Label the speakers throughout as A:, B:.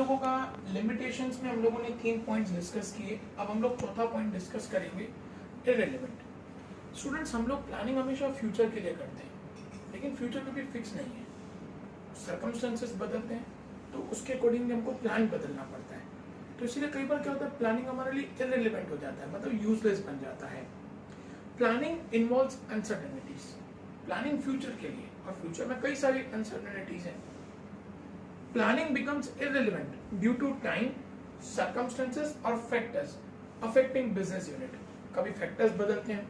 A: लोगों का लिमिटेशंस में हम लोगों ने 3 पॉइंट्स डिस्कस किए। अब हम लोग चौथा पॉइंट डिस्कस करेंगे, इररिलेवेंट। स्टूडेंट्स, हम लोग प्लानिंग हमेशा फ्यूचर के लिए करते हैं, लेकिन फ्यूचर कभी फिक्स नहीं है। सर्कमस्टेंसेस बदलते हैं तो उसके अकॉर्डिंग हमको प्लान बदलना पड़ता है। तो इसलिए कई बार क्या होता है, प्लानिंग हमारे लिए इररिलेवेंट हो जाता है, मतलब यूजलेस बन जाता है। Planning involves uncertainties. Planning future के लिए, और फ्यूचर में कई सारी अनसर्टेनिटीज हैं। Planning becomes irrelevant due to time, circumstances और फैक्टर्स अफेक्टिंग बिजनेस यूनिट। कभी फैक्टर्स बदलते हैं,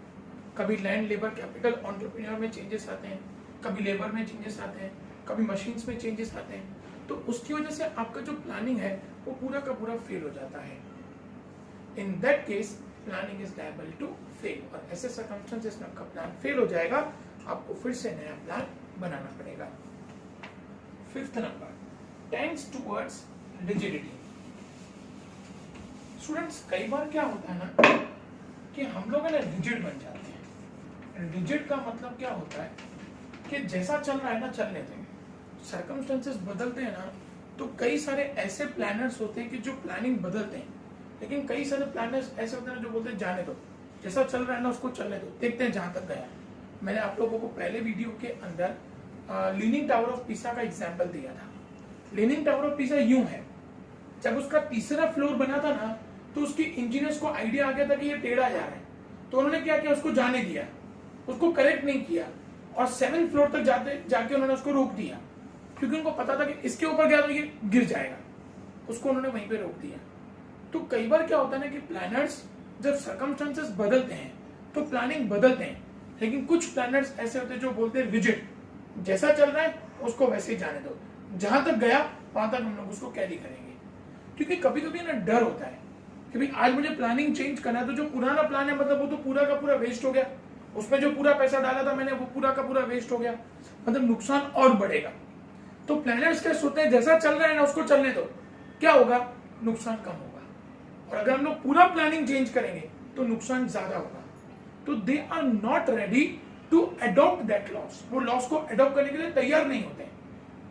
A: कभी लैंड, लेबर, कैपिटल, एंटरप्रेन्योर में चेंजेस आते हैं, कभी लेबर में चेंजेस आते हैं, कभी मशीन्स में चेंजेस आते हैं। तो उसकी वजह से आपका जो प्लानिंग है वो पूरा का पूरा फेल हो जाता है। In that case planning is liable to fail, और ऐसे सर्कमस्टेंसेस में आपका प्लान फेल हो जाएगा, आपको फिर से नया प्लान बनाना पड़ेगा। Fifth number, tends towards rigidity. Students, कई बार क्या होता है ना कि हम लोग ना रिजिड बन जाते हैं। रिजिड का मतलब क्या होता है कि जैसा चल रहा है ना चलने दें। सर्कमस्टेंसेस बदलते हैं ना, तो कई सारे ऐसे प्लानर्स होते हैं कि जो प्लानिंग बदलते हैं, लेकिन कई सारे प्लानर्स ऐसे होते हैं जो बोलते हैं जाने दो, जैसा चल रहा है ना उसको चलने दो, देखते हैं जहां तक गया। मैंने आप लोगों को पहले वीडियो के अंदर लीनिंग टावर ऑफ पिसा का एग्जाम्पल दिया था। लीनिंग टावर ऑफ पिसा यूं है, जब उसका तीसरा फ्लोर बना था ना, तो उसके इंजीनियर्स को आइडिया आ गया था कि ये टेढ़ा जा रहा है, तो उन्होंने क्या किया, उसको जाने दिया, उसको करेक्ट नहीं किया, और 7th फ्लोर तक जाके उन्होंने उसको रोक दिया, क्योंकि उनको पता था कि इसके ऊपर गया तो ये गिर जाएगा, उसको उन्होंने वहीं पे रोक दिया। तो कई बार क्या होता है ना कि प्लानर्स जब सर्कमस्टेंसेस बदलते हैं तो प्लानिंग बदलते हैं, लेकिन कुछ प्लानर्स ऐसे होते हैं जो बोलते हैं रिजिड, जैसा चल रहा है उसको वैसे ही जाने दो, जहां तक गया वहां तक हम लोग उसको कैरी करेंगे। क्योंकि कभी कभी ना डर होता है कि भाई आज मुझे प्लानिंग चेंज करना है, तो जो पुराना प्लान है मतलब वो तो पूरा का पूरा वेस्ट हो गया, उसमें जो पूरा पैसा डाला था मैंने वो पूरा का पूरा वेस्ट हो गया, मतलब नुकसान और बढ़ेगा। तो प्लानर्स क्या सोचते हैं, जैसा चल रहा है ना उसको चलने दो, क्या होगा, नुकसान कम होगा। और अगर हम लोग पूरा प्लानिंग चेंज करेंगे तो नुकसान ज्यादा होगा। तो they are not ready to adopt that loss, वो लॉस को अडॉप्ट करने के लिए तैयार नहीं होते।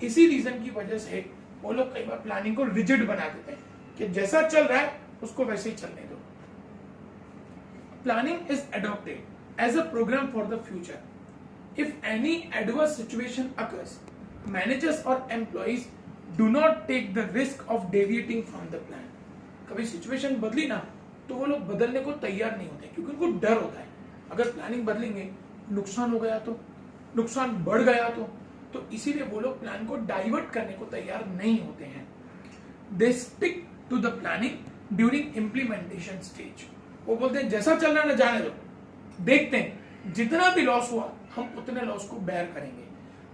A: इसी रीजन की वजह से वो लोग कई बार प्लानिंग को रिजिड बना देते हैं कि जैसा चल रहा है उसको वैसे ही चलने दो। Planning is adopted as a programme for the future. If any adverse situation occurs, managers और employees do not take the risk of deviating from the plan. कभी सिचुएशन बदली ना तो वो लोग बदलने को तैयार नहीं होते, क्योंकि उनको डर होता है अगर प्लानिंग बदलेंगे नुकसान हो गया तो, नुकसान बढ़ गया तो इसीलिए वो लोग प्लान को डाइवर्ट करने को तैयार नहीं होते हैं। They stick to the planning during implementation stage. वो बोलते हैं जैसा चल रहा है ना जाने दो, देखते हैं जितना भी लॉस हुआ हम उतने लॉस को बेयर करेंगे।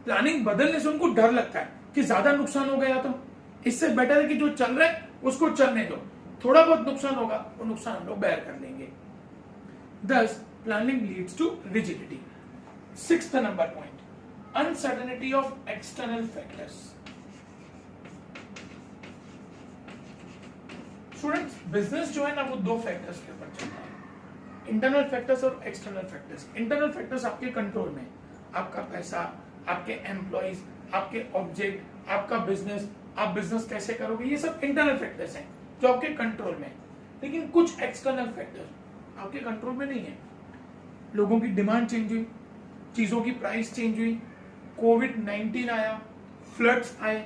A: प्लानिंग बदलने से उनको डर लगता है कि ज्यादा नुकसान हो गया तो इससे बेटर है कि जो चल रहा है उसको चलने दो, थोड़ा बहुत नुकसान होगा वो नुकसान हम लोग बेयर कर लेंगे। Thus, planning leads to rigidity. Sixth number point, uncertainty of external factors. Students, business जो है ना वो दो फैक्टर्स के ऊपर चलता है, इंटरनल फैक्टर्स और एक्सटर्नल फैक्टर्स। इंटरनल फैक्टर्स आपके कंट्रोल में, आपका पैसा, आपके एम्प्लॉइज, आपके ऑब्जेक्ट, आपका बिजनेस, आप बिजनेस कैसे करोगे, ये सब इंटरनल फैक्टर्स हैं जो आपके कंट्रोल में। लेकिन कुछ एक्सटर्नल फैक्टर्स आपके कंट्रोल में नहीं है। लोगों की डिमांड चेंज हुई, चीजों की प्राइस चेंज हुई, कोविड-19 आया, फ्लड्स आए,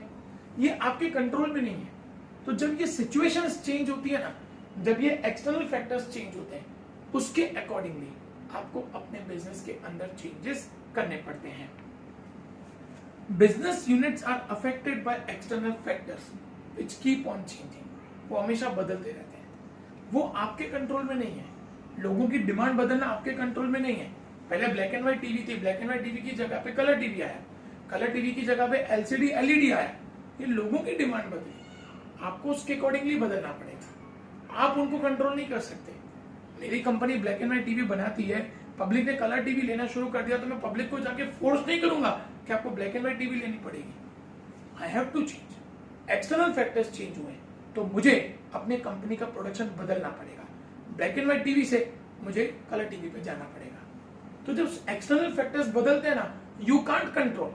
A: ये आपके कंट्रोल में नहीं है। तो जब ये सिचुएशंस चेंज होती है ना, जब ये एक्सटर्नल फैक्टर्स चेंज होते हैं, उसके अकॉर्डिंगली आपको अपने बिजनेस के अंदर चेंजेस करने पड़ते हैं। Business units are affected by external factors which keep on changing. वो हमेशा बदलते रहते हैं, वो आपके कंट्रोल में नहीं है। लोगों की डिमांड बदलना आपके कंट्रोल में नहीं है। पहले ब्लैक एंड व्हाइट टीवी थी, ब्लैक एंड व्हाइट टीवी की जगह पे कलर टीवी आया, कलर टीवी की जगह पे एलसीडी एलईडी आया। ये लोगों की डिमांड बदली, आपको उसके अकॉर्डिंगली बदलना पड़ेगा। आप उनको कंट्रोल नहीं कर सकते। मेरी company black and white TV बनाती है, पब्लिक ने कलर टीवी लेना शुरू कर दिया, तो मैं पब्लिक को जाके फोर्स नहीं करूंगा कि आपको ब्लैक एंड व्हाइट टीवी लेनी पड़ेगी। I have to change. External factors change हुए तो मुझे अपने कंपनी का प्रोडक्शन बदलना पड़ेगा। ब्लैक एंड व्हाइट टीवी से मुझे कलर टीवी पे जाना पड़ेगा। तो जब एक्सटर्नल फैक्टर्स बदलते हैं ना, यू कांट कंट्रोल,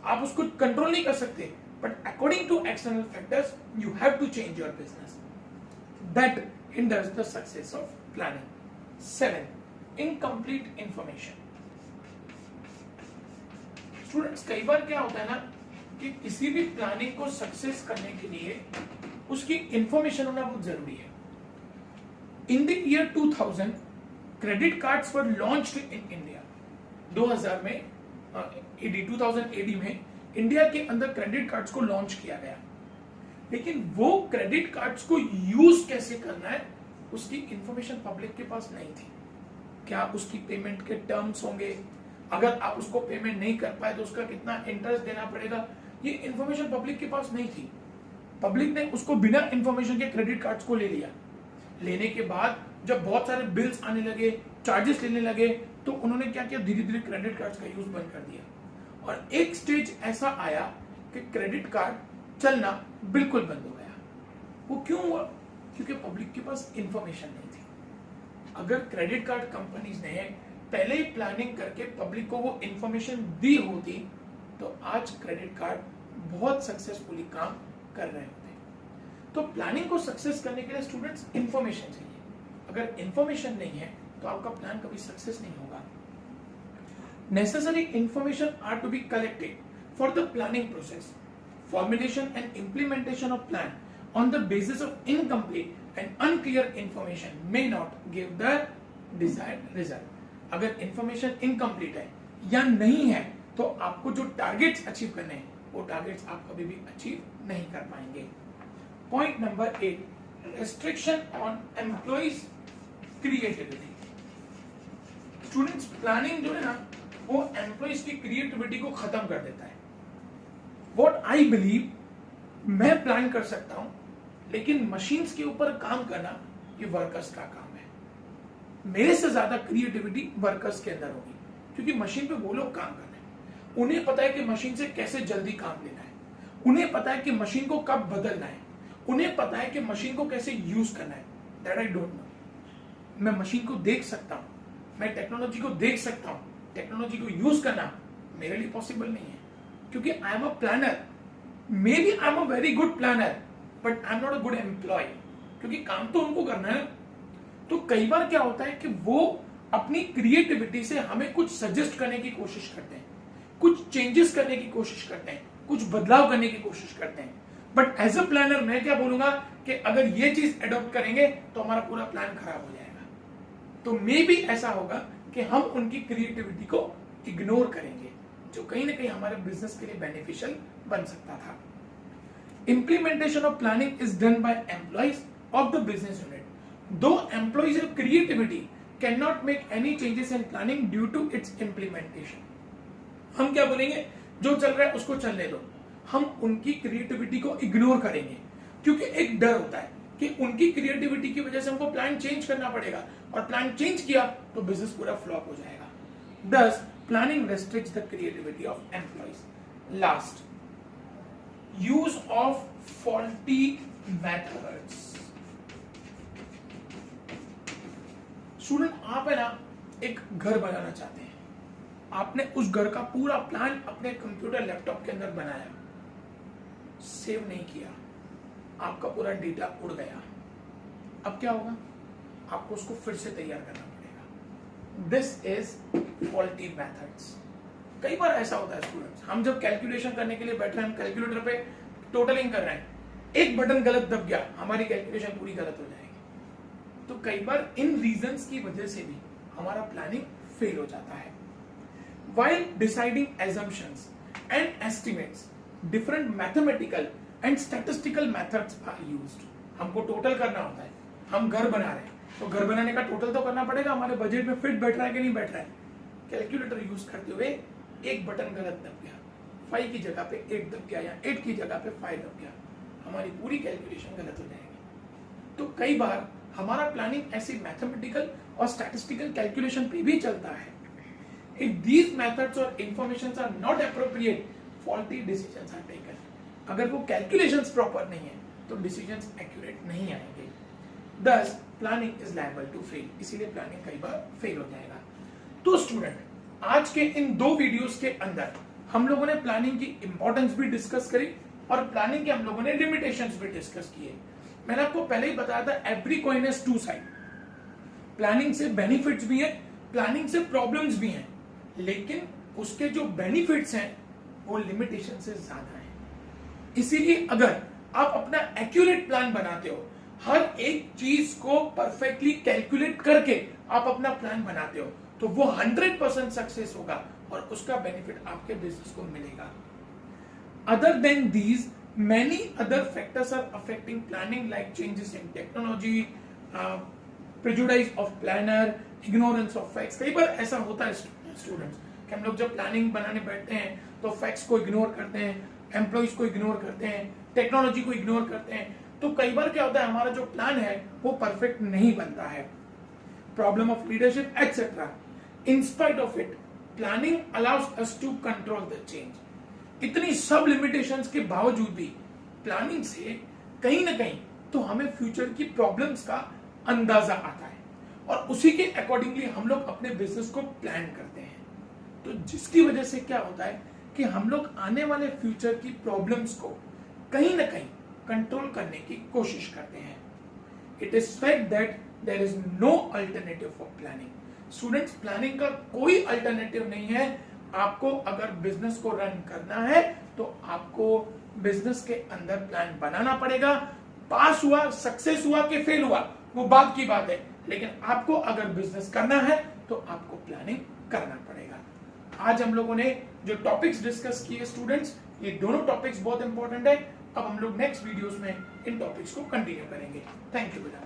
A: आप उसको कंट्रोल नहीं कर सकते। but according to external factors, you have to change your business. That hinders the success of planning. 7. Incomplete information. Students, कई बार क्या होता है ना कि किसी भी प्लानिंग को सक्सेस करने के लिए उसकी इंफॉर्मेशन होना बहुत जरूरी है. In the year 2000 credit cards were launched in India. 2000 में 2000 एडी में इंडिया के अंदर क्रेडिट कार्ड्स को लॉन्च किया गया. लेकिन वो क्रेडिट कार्ड्स को यूज कैसे करना है उसकी इंफॉर्मेशन पब्लिक के पास नहीं थी. क्या उसकी पेमेंट के टर्म्स होंगे, अगर आप उसको पेमेंट नहीं कर पाए तो उसका कितना इंटरेस्ट देना पड़ेगा, ये इंफॉर्मेशन पब्लिक के पास नहीं थी. पब्लिक ने उसको बिना इंफॉर्मेशन के क्रेडिट कार्ड्स को ले लिया. लेने के बाद जब बहुत सारे बिल्स आने लगे, चार्जेस लेने लगे, तो उन्होंने क्या किया, धीरे धीरे क्रेडिट कार्ड्स का यूज बंद कर दिया. और एक स्टेज ऐसा आया कि क्रेडिट कार्ड चलना बिल्कुल बंद हो गया. वो क्यों हुआ? क्योंकि पब्लिक के पास इंफॉर्मेशन नहीं थी. अगर क्रेडिट कार्ड कंपनीज ने पहले ही प्लानिंग करके पब्लिक को वो इंफॉर्मेशन दी होती तो आज क्रेडिट कार्ड बहुत सक्सेसफुली काम कर रहे होते. तो प्लानिंग को सक्सेस करने के लिए स्टूडेंट्स इंफॉर्मेशन चाहिए. अगर इंफॉर्मेशन नहीं है तो आपका प्लान कभी सक्सेस नहीं होगा. Necessary information are to be collected for the planning process. Formulation and implementation of plan on the basis of incomplete and unclear information may not give the desired result. अगर information incomplete है या नहीं है तो आपको जो targets achieve करने हैं वो टारगेट्स आप कभी भी अचीव नहीं कर पाएंगे. Point number 8, restriction on employees creativity. Students, planning जो है ना वो एम्प्लॉइज की क्रिएटिविटी को खत्म कर देता है. व्हाट आई बिलीव, मैं प्लान कर सकता हूं लेकिन मशीन्स के ऊपर काम करना ये वर्कर्स का काम है. मेरे से ज्यादा क्रिएटिविटी वर्कर्स के अंदर होगी क्योंकि मशीन पे वो लोग काम कर रहे हैं. उन्हें पता है कि मशीन से कैसे जल्दी काम लेना है, उन्हें पता है कि मशीन को कब बदलना है, उन्हें पता है कि मशीन को कैसे यूज करना है. That I don't know. मैं मशीन को देख सकता हूं, मैं टेक्नोलॉजी को देख सकता हूं, टेक्नोलॉजी को यूज करना मेरे लिए पॉसिबल नहीं है क्योंकि I am a planner. Maybe I am a very good planner but I am not a good employ क्योंकि काम तो उनको करना है. तो कई बार क्या होता है कि वो अपनी क्रिएटिविटी से हमें कुछ सजेस्ट करने की कोशिश करते हैं, कुछ चेंजेस करने की कोशिश करते हैं, कुछ बदलाव करने की कोशिश करते हैं. बट एज अ प्लानर मैं क्या बोलूंगा कि अगर ये चीज एडॉप्ट करेंगे तो हमारा पूरा प्लान खराब हो जाएगा. तो मे भी ऐसा होगा कि हम उनकी क्रिएटिविटी को इग्नोर करेंगे जो कहीं ना कहीं हमारे बिजनेस के लिए बेनिफिशियल बन सकता था. Implementation of planning is done by employees of the business unit. Though employees have creativity, cannot make any changes in planning due to its implementation. हम क्या बोलेंगे, जो चल रहा है उसको चलने दो. हम उनकी क्रिएटिविटी को इग्नोर करेंगे क्योंकि एक डर होता है कि उनकी क्रिएटिविटी की वजह से हमको प्लान चेंज करना पड़ेगा और प्लान चेंज किया तो बिजनेस पूरा फ्लॉप हो जाएगा. Thus, planning restricts the creativity of employees. Last, use of faulty methods. Student, आप है ना एक घर बनाना चाहते हैं. आपने उस घर का पूरा प्लान अपने कंप्यूटर लैपटॉप के अंदर बनाया, सेव नहीं किया, आपका पूरा डेटा उड़ गया. अब क्या होगा? आपको उसको फिर से तैयार करना पड़ेगा. This is faulty methods. कई बार ऐसा होता है स्टूडेंट्स, हम जब कैलकुलेशन करने के लिए बैठ रहे हैं, हम कैलकुलेटर पे टोटलिंग कर रहे हैं, एक बटन गलत दब गया, हमारी कैलकुलेशन पूरी गलत हो जाएगी. तो कई बार इन रीजंस की वजह से भी हमारा प्लानिंग फेल हो जाता है. While deciding assumptions and estimates, different mathematical and statistical methods are used. हमको टोटल करना होता है. हम घर बना रहे हैं तो घर बनाने का टोटल तो करना पड़ेगा, हमारे बजट में फिट बैठ रहा है कि नहीं बैठ रहा है. कैलकुलेटर यूज करते हुए एक बटन गलत दब गया, 5 की जगह पे 8 दब गया या 8 की जगह पे 5 दब गया, हमारी पूरी कैलकुलेशन गलत हो जाएगी. तो कई बार हमारा प्लानिंग ऐसी मैथमेटिकल और स्टैटिस्टिकल कैलकुलेशन पे भी चलता है. If these methods or informations are not appropriate, faulty decisions are taken. अगर वो calculations proper नहीं है तो decisions accurate नहीं आएंगे. Thus, planning is liable to fail. इसीलिए प्लानिंग कई बार फेल हो जाएगा. तो स्टूडेंट, आज के इन 2 वीडियोस के अंदर हम लोगों ने प्लानिंग की इंपॉर्टेंस भी डिस्कस करी और प्लानिंग के हम लोगों ने लिमिटेशंस भी डिस्कस किए। मैंने आपको पहले ही बताया था every coin has two side. Planning से बेनिफिट्स भी है, प्लानिंग से प्रॉब्लम्स भी हैं, लेकिन उसके जो बेनिफिट्स हैं वो लिमिटेशन से ज्यादा है। इसीलिए अगर आप अपना एक्यूरेट प्लान बनाते हो, हर एक चीज को परफेक्टली कैलकुलेट करके आप अपना प्लान बनाते हो, तो वो 100% सक्सेस होगा और उसका बेनिफिट आपके बिजनेस को मिलेगा। Other than these many other factors are affecting planning like changes in technology, prejudice of planner, ignorance of facts। कई बार ऐसा होता है स्टूडेंट्स कि हम लोग जब प्लानिंग बनाने बैठते हैं तो फैक्ट्स को इग्नोर करते हैं, एम्प्लॉइज को इग्नोर करते हैं, टेक्नोलॉजी को इग्नोर करते हैं, तो कई बार क्या होता है हमारा जो प्लान है वो परफेक्ट नहीं बनता है। Problem of leadership etcetera. In spite of it planning allows us to control the change. इतनी सब लिमिटेशंस के बावजूद भी प्लानिंग से कहीं ना कहीं तो हमें फ्यूचर की प्रॉब्लम्स का अंदाजा आता है और उसी के अकॉर्डिंगली हम लोग अपने बिजनेस को प्लान करते हैं। तो जिसकी वजह से क्या होता है कि हम लोग आने वाले फ्यूचर की प्रॉब्लम्स को कहीं ना कहीं कंट्रोल करने की कोशिश करते हैं। It is fact that there is no alternative for planning. Students, planning का कोई अल्टरनेटिव नहीं है। आपको अगर बिजनेस को रन करना है तो आपको बिजनेस के अंदर प्लान बनाना पड़ेगा। पास हुआ, सक्सेस हुआ कि फेल हुआ वो बात की बात है, लेकिन आपको अगर बिजनेस करना है तो आपको प्लानिंग करना पड़ेगा। आज हम लोगों ने जो टॉपिक्स डिस्कस किए स्टूडेंट्स, ये दोनों टॉपिक्स बहुत इंपॉर्टेंट है। अब हम लोग नेक्स्ट वीडियोस में इन टॉपिक्स को कंटिन्यू करेंगे। थैंक यू बेटा।